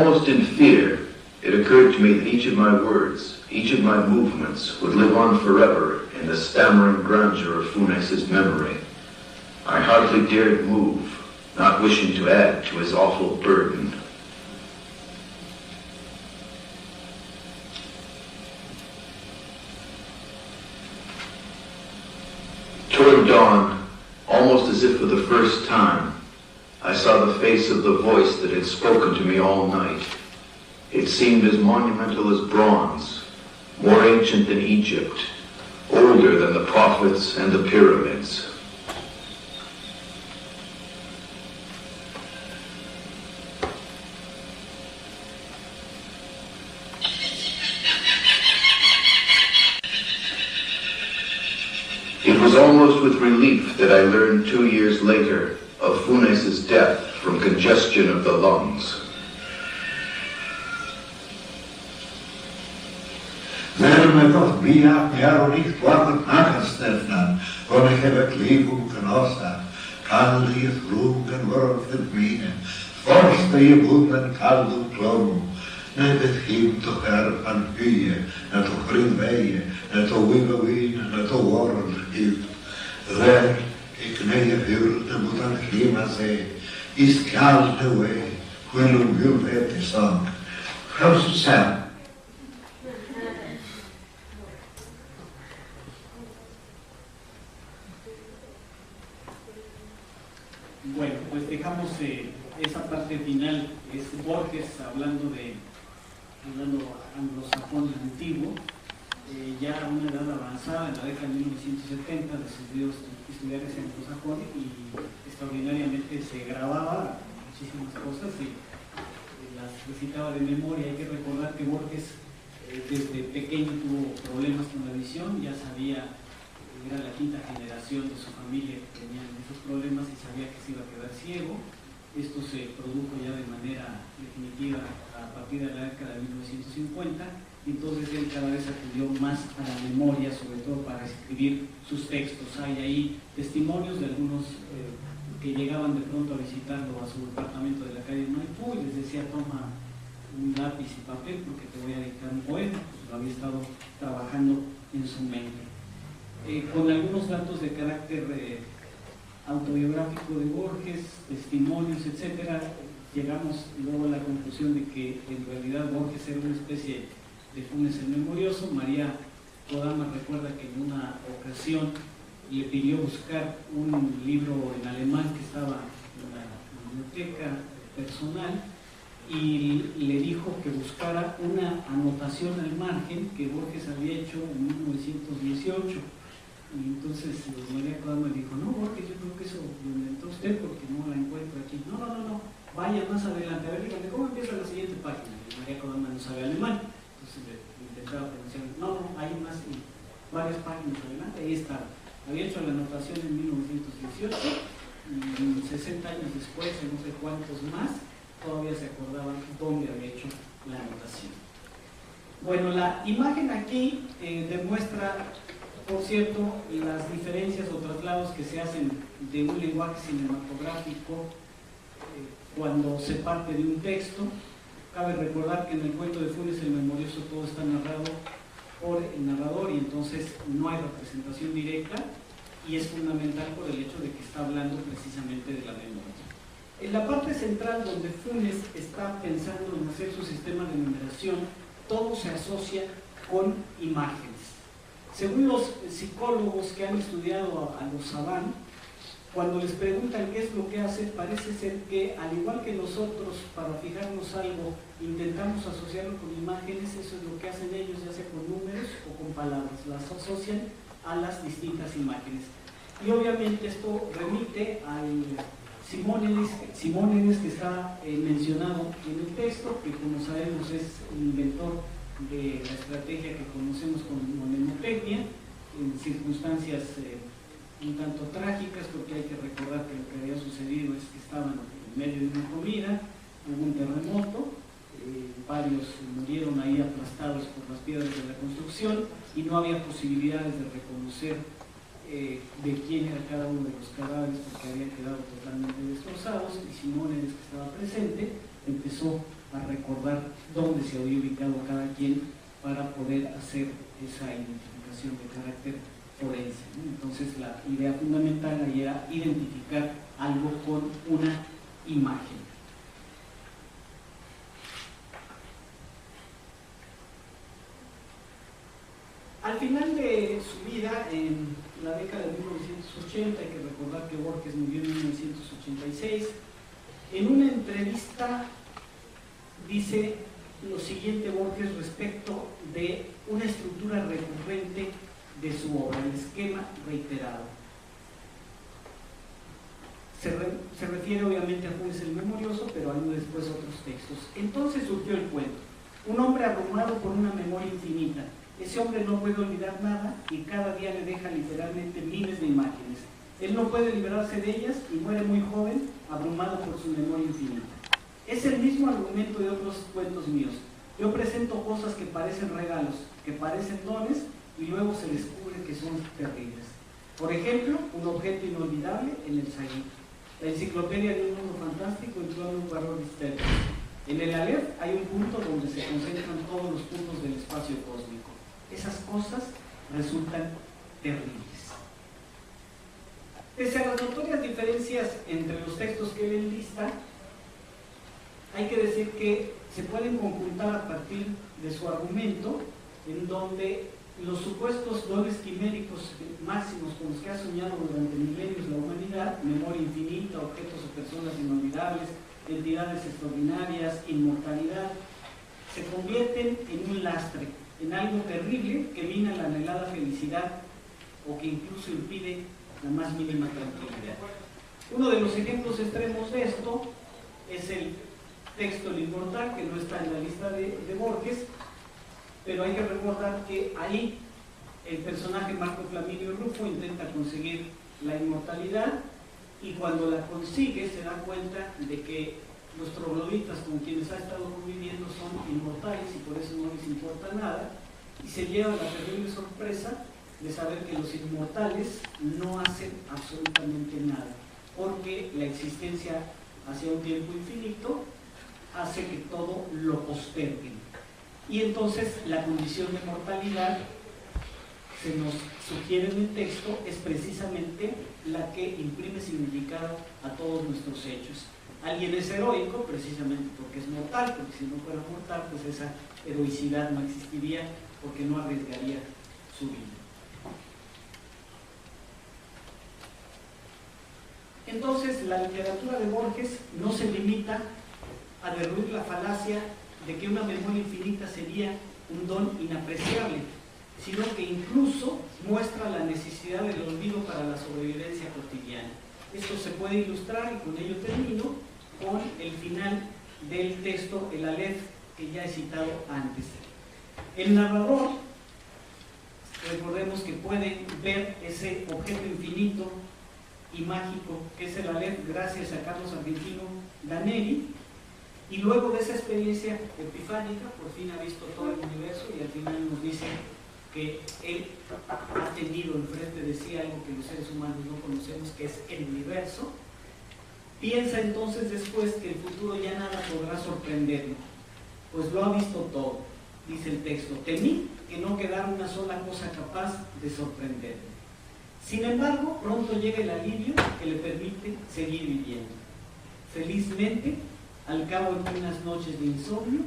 Almost in fear, it occurred to me that each of my words, each of my movements would live on forever in the stammering grandeur of Funes' memory. I hardly dared move, not wishing to add to his awful burden. Toward dawn, almost as if for the first time, I saw the face of the voice that had spoken to me all night. It seemed as monumental as bronze, more ancient than Egypt, older than the prophets and the pyramids. It was almost with relief that I learned 2 years later of Funes' death from congestion of the lungs. Vermeddag via Jaronik Quater Nagelstefnan, von ich habe Klebung genossen, kann ich Rugen Wurfen mine, forste je Bunden kaldo klom, net het him toch van Hye, net toch Grindweie, net toch Wigawin, net toch Warren heeft. There, ik nee hurde moet aan klima zee, is kalde wee, willum wil het is aan. How's Sam? Bueno, pues dejamos esa parte final, es Borges hablando anglosajón antiguo, ya a una edad avanzada, en la década de 1970, decidió estudiar ese anglosajón y extraordinariamente se grababa muchísimas cosas y las recitaba de memoria. Hay que recordar que Borges desde pequeño tuvo problemas con la visión, ya sabía, era la quinta generación de su familia que tenían esos problemas y sabía que se iba a quedar ciego. Esto se produjo ya de manera definitiva a partir de la década de 1950, y entonces él cada vez acudió más a la memoria, sobre todo para escribir sus textos. Hay ahí testimonios de algunos que llegaban de pronto a visitarlo a su departamento de la calle Maipú y les decía: toma un lápiz y papel porque te voy a dictar un poema. Pues lo había estado trabajando en su mente. Con algunos datos de carácter autobiográfico de Borges, testimonios, etcétera, llegamos luego a la conclusión de que en realidad Borges era una especie de Funes el Memorioso. María Kodama recuerda que en una ocasión le pidió buscar un libro en alemán que estaba en la biblioteca personal y le dijo que buscara una anotación al margen que Borges había hecho en 1918. Y entonces María Kodama le dijo: no, Borges, yo creo que eso lo inventó usted porque no la encuentro aquí. No, vaya más adelante, a ver, dígame, ¿cómo empieza la siguiente página? Y María Kodama no sabe alemán, entonces le intentaba pronunciar: no, hay más, varias páginas adelante, ahí está. Había hecho la anotación en 1918 y 60 años después, en no sé cuántos más, todavía se acordaban dónde había hecho la anotación. Bueno, la imagen aquí demuestra, por cierto, las diferencias o traslados que se hacen de un lenguaje cinematográfico cuando se parte de un texto. Cabe recordar que en el cuento de Funes el Memorioso todo está narrado por el narrador y entonces no hay representación directa, y es fundamental por el hecho de que está hablando precisamente de la memoria. En la parte central, donde Funes está pensando en hacer su sistema de numeración, todo se asocia con imágenes. Según los psicólogos que han estudiado a los Saban, cuando les preguntan qué es lo que hace, parece ser que, al igual que nosotros, para fijarnos algo, intentamos asociarlo con imágenes. Eso es lo que hacen ellos, ya sea con números o con palabras, las asocian a las distintas imágenes. Y obviamente esto remite al Simónides que está mencionado en el texto, que como sabemos es el inventor de la estrategia que conocemos como mnemotecnia, en circunstancias un tanto trágicas, porque hay que recordar que lo que había sucedido es que estaban en medio de una comida, hubo un terremoto, varios murieron ahí aplastados por las piedras de la construcción y no había posibilidades de reconocer de quién era cada uno de los cadáveres porque habían quedado totalmente destrozados, y Simónides, que estaba presente, empezó a recordar dónde se había ubicado cada quien para poder hacer esa identificación de carácter forense, ¿no? Entonces la idea fundamental ahí era identificar algo con una imagen. Al final de su vida, en la década de 1980, hay que recordar que Borges murió en 1986, en una entrevista dice lo siguiente Borges respecto de una estructura recurrente de su obra, el esquema reiterado. Se refiere obviamente a Funes el Memorioso, pero años después otros textos. Entonces surgió el cuento, un hombre abrumado por una memoria infinita. Ese hombre no puede olvidar nada y cada día le deja literalmente miles de imágenes. Él no puede librarse de ellas y muere muy joven, abrumado por su memoria infinita. Es el mismo argumento de otros cuentos míos. Yo presento cosas que parecen regalos, que parecen dones y luego se descubre que son terribles. Por ejemplo, un objeto inolvidable en el Sahib. La enciclopedia de un mundo fantástico en un valor histórico. En el Aleph hay un punto donde se concentran todos los puntos del espacio cósmico. Esas cosas resultan terribles. Pese a las notorias diferencias entre los textos que él enlista, hay que decir que se pueden conjuntar a partir de su argumento, en donde los supuestos dones quiméricos máximos con los que ha soñado durante milenios la humanidad, memoria infinita, objetos o personas inolvidables, entidades extraordinarias, inmortalidad, se convierten en un lastre, en algo terrible que mina la anhelada felicidad o que incluso impide la más mínima tranquilidad. Uno de los ejemplos extremos de esto es el texto El Inmortal, que no está en la lista de Borges, pero hay que recordar que ahí el personaje Marco Flaminio Rufo intenta conseguir la inmortalidad y cuando la consigue se da cuenta de que los trogloditas con quienes ha estado conviviendo son inmortales y por eso no les importa nada, y se lleva la terrible sorpresa de saber que los inmortales no hacen absolutamente nada, porque la existencia hacia un tiempo infinito hace que todo lo posterguen. Y entonces la condición de mortalidad se nos sugiere en el texto es precisamente la que imprime significado a todos nuestros hechos. Alguien es heroico precisamente porque es mortal, porque si no fuera mortal, pues esa heroicidad no existiría porque no arriesgaría su vida. Entonces, la literatura de Borges no se limita a derruir la falacia de que una memoria infinita sería un don inapreciable, sino que incluso muestra la necesidad del olvido para la sobrevivencia cotidiana. Esto se puede ilustrar, y con ello termino, con el final del texto, el Aleph, que ya he citado antes. El narrador, recordemos que puede ver ese objeto infinito y mágico que es el Aleph gracias a Carlos Argentino Daneri, y luego de esa experiencia epifánica por fin ha visto todo el universo y al final nos dice que él ha tenido enfrente de sí algo que los seres humanos no conocemos, que es el universo. Piensa entonces después que el futuro ya nada podrá sorprenderlo, pues lo ha visto todo. Dice el texto: temí que no quedara una sola cosa capaz de sorprenderme. Sin embargo, pronto llega el alivio que le permite seguir viviendo. Felizmente, al cabo de unas noches de insomnio,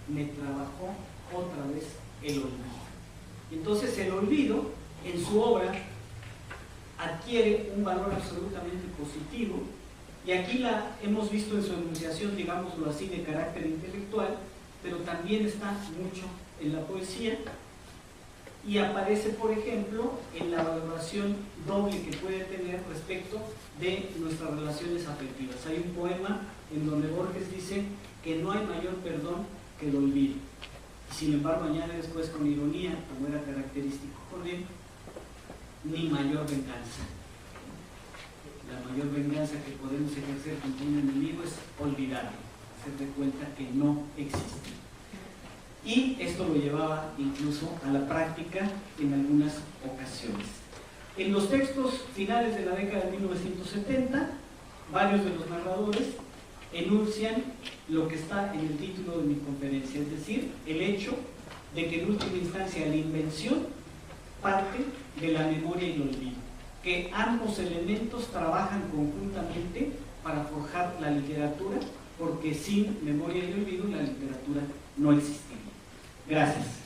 me trabajó otra vez el olvido. Entonces el olvido en su obra adquiere un valor absolutamente positivo, y aquí la hemos visto en su enunciación, digámoslo así, de carácter intelectual, pero también está mucho en la poesía, y aparece, por ejemplo, en la valoración doble que puede tener respecto de nuestras relaciones afectivas. Hay un poema en donde Borges dice que no hay mayor perdón que el olvido. Y sin embargo, añade después con ironía, como era característico con él, ni mayor venganza. La mayor venganza que podemos ejercer contra un enemigo es olvidarlo, hacer de cuenta que no existe. Y esto lo llevaba incluso a la práctica en algunas ocasiones. En los textos finales de la década de 1970, varios de los narradores enuncian lo que está en el título de mi conferencia, es decir, el hecho de que en última instancia la invención parte de la memoria y el olvido, que ambos elementos trabajan conjuntamente para forjar la literatura, porque sin memoria y olvido la literatura no existiría. Gracias.